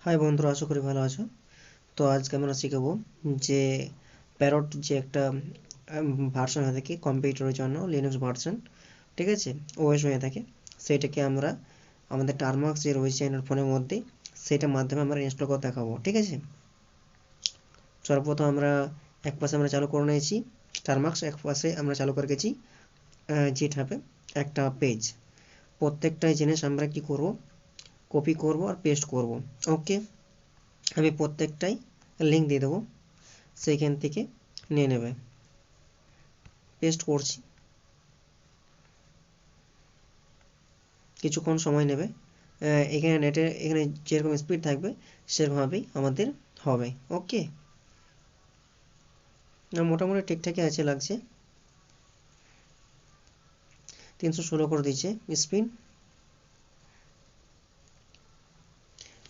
High বন্ধুরা, আশা করি ভালো আছো। তো আজকে আমরা শিখব যে প্যারট যে একটা ভার্সন হয়ে থাকে কম্পিউটারের জন্য, লিনাক্স ভার্সন, ঠিক আছে, ওএস হয়ে থাকে। সেটাকে আমরা আমাদের টার্মাক্স যে রয়েছে অ্যান্ড্রয়েড ফোনের মধ্যে, সেটার মাধ্যমে আমরা ইনস্টল করে দেখাবো, ঠিক আছে। সর্বপ্রথম আমরা এক পাশে আমরা চালু করে নিয়েছি টার্মাক্স, এক পাশে আমরা চালু করে গেছি জিটহাবে একটা পেজ। প্রত্যেকটা জিনিস আমরা কি করব, কপি করব আর পেস্ট করব। ওকে, আমি প্রত্যেকটাই লিঙ্ক দিয়ে দেবো, সেইখান থেকে নিয়ে নেবে। পেস্ট করছি, কিছুক্ষণ সময় নেবে। এখানে নেটের এখানে যেরকম স্পিড থাকবে সেরকমভাবেই আমাদের হবে। ওকে, মোটামুটি ঠিকঠাকই আছে লাগছে। 316 করে দিয়েছে স্পিড।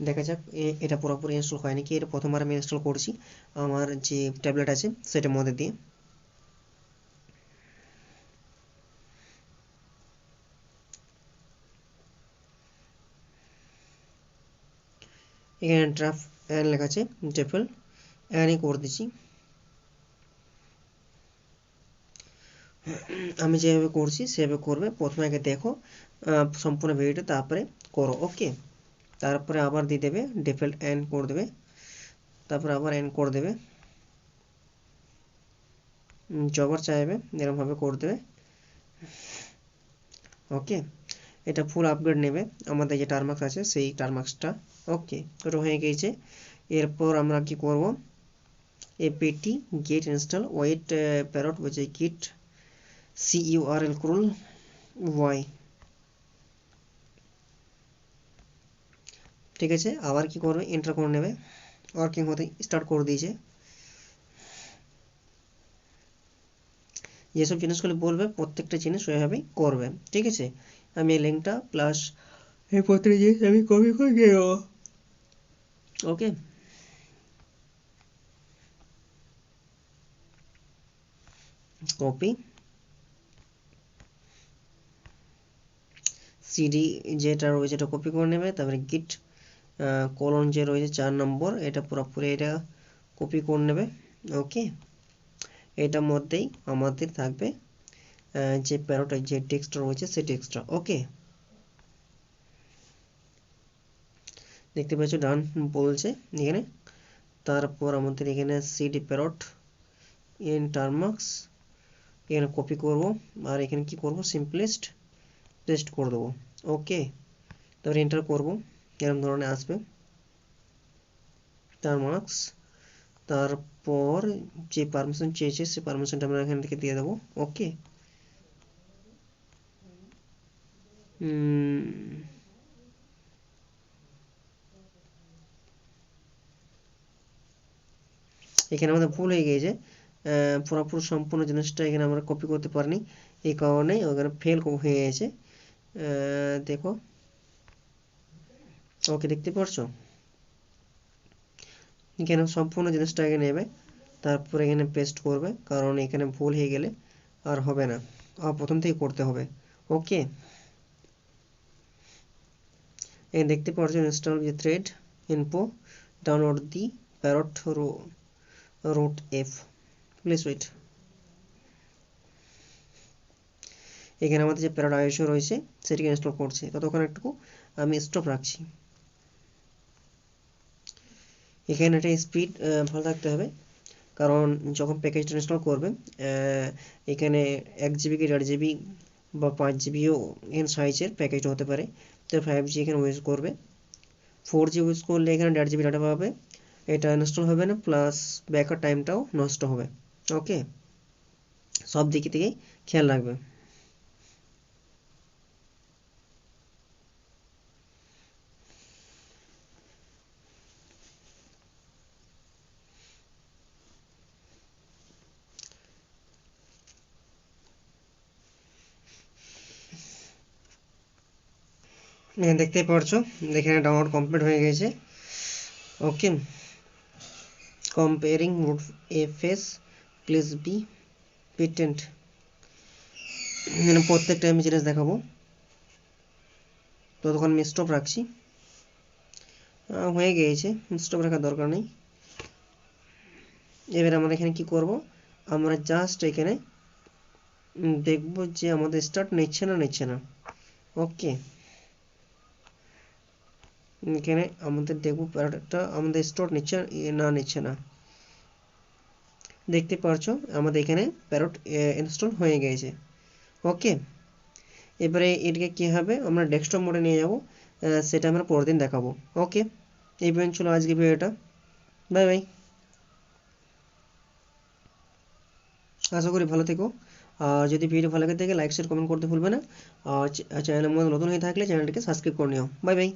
দেখা যাক এটা পুরোপুরি ইনস্টল হয় নাকি। এটা প্রথমবার আমি ইনস্টল করছি আমার যে ট্যাবলেট আছে সেটার মধ্যে দিয়ে। এখানে ড্রাফট লেখা আছে, ডেফল অ্যানি করে দিচ্ছি। আমি যেভাবে করছি সেভাবে করবে। প্রথমে আগে দেখো সম্পূর্ণ ভিডিওটা, তারপরে করো। ওকে, তারপরে আবার দিয়ে দেবে ডিফল্ট এন্ড করে দেবে, তারপরে আবার এন্ড করে দেবে, যবার চাইবে এরকমভাবে করে দেবে। ওকে, এটা ফুল আপগ্রেড নেবে আমাদের যে টার্মাক্স আছে সেই টার্মাক্সটা। ওকে, ওটা হয়ে গিয়েছে। এরপর আমরা কি করব, apt get install wait parrot বলছে git curl y, ঠিক আছে। আবার কি করবে, এন্টার করে নেবে। ওয়ার্কিং হতে স্টার্ট করে দিয়েছে। যেসব জিনিসগুলো বলবে প্রত্যেকটা জিনিস ওইভাবেই করবে, ঠিক আছে। আমি এই লিঙ্কটা প্লাস এই প্রত্যেকটা জিনিস আমি কপি করে দিয়ে দেবো। ওকে, কপি সিডি যেটা রয়েছে এটা কপি করে নেবে, তারপরে গিট কলন যে রয়েছে 4 নম্বর, এটা পুরোপুরি এটা কপি করে নেবে। ওকে, এটার মধ্যেই আমাদের থাকবে যে প্যারোটের যে টেক্সটটা রয়েছে সেই টেক্সটটা। ওকে, দেখতে পাচ্ছ ডান বলছে এখানে। তারপর আমাদের এখানে সিডি প্যারট ইন টার্মাক্স এখানে কপি করব, আর এখানে কি করব, সিম্পলেস্ট পেস্ট করে দেবো। ওকে, তারপর এন্টার করব, এরকম ধরনের আসবে টার্মাক্স। তারপর যে পারমিশন চেয়েছে সেই পারমিশনটা আমরা এখান থেকে দিয়ে দেবো। ওকে, এখানে আমাদের ভুল হয়ে গিয়েছে, পুরোপুরি সম্পূর্ণ জিনিসটা এখানে আমরা কপি করতে পারিনি, এই কারণে ওখানে ফেল হয়ে গেছে। দেখো, ওকে, দেখতে পারছো এখানে সম্পূর্ণ জিনিসটা আগে নেবে, তারপর এখানে পেস্ট করবে, কারণ এখানে ভুল হয়ে গেলে আর হবে না, আর প্রথম থেকে করতে হবে। ওকে, এখানে দেখতে পাচ্ছ install with thread info download the parrot root f, please wait. এখানে আমাদের যে প্যারট আইওএস রয়েছে সেটিকে ইনস্টল করছে, ততক্ষণ একটু আমি স্টপ রাখছি। এখানে একটা স্পিড ভালো থাকতে হবে, কারণ যখন প্যাকেজটা ইনস্টল করবে এখানে 1 GB কি 1.5 GB বা 5 GBও এখানে সাইজের প্যাকেজটা হতে পারে। তো 5G এখানে ইউজ করবে, 4G ইউজ করলে এখানে 1.5 GB ডাটা পাবে, এটা ইনস্টল হবে না, প্লাস ব্যাকআপ টাইমটাও নষ্ট হবে। ওকে, সব দিক থেকেই খেয়াল রাখবে। দেখতেই পারছো এখানে ডাউনলোড কমপ্লিট হয়ে গেছে। Okay, comparing mode FS please be patient, প্রত্যেকটা আমি জিনিস দেখাবো, ততক্ষণ আমি স্টপ রাখছি। হয়ে গিয়েছে, স্টপ রাখার দরকার নেই। এবার আমরা এখানে কি করব, আমরা জাস্ট এখানে দেখব যে আমাদের স্টার্ট নিচ্ছে না। ওকে, এখানে আমাদের দেখব প্যারাটা আমাদের স্টার্ট নিচ্ছে না। দেখতে পারছো আমাদের এখানে প্যারট ইনস্টল হয়ে গেছে। ওকে, এবারে এটাকে কি হবে, আমরা ডেস্কটপ মোডে নিয়ে যাব, সেটা আমরা পরের দিন দেখাবো। ওকে, এই পর্যন্ত ছিল আজকে ভিডিওটা। বাই বাই, আশা করি ভালো থেকো। আর যদি ভিডিও ভালো লাগে থাকে লাইক শেয়ার কমেন্ট করতে ভুলবে না। আর চ্যানেলের মধ্যে নতুন হয়ে থাকলে চ্যানেলটিকে সাবস্ক্রাইব করে নিও। Bye bye.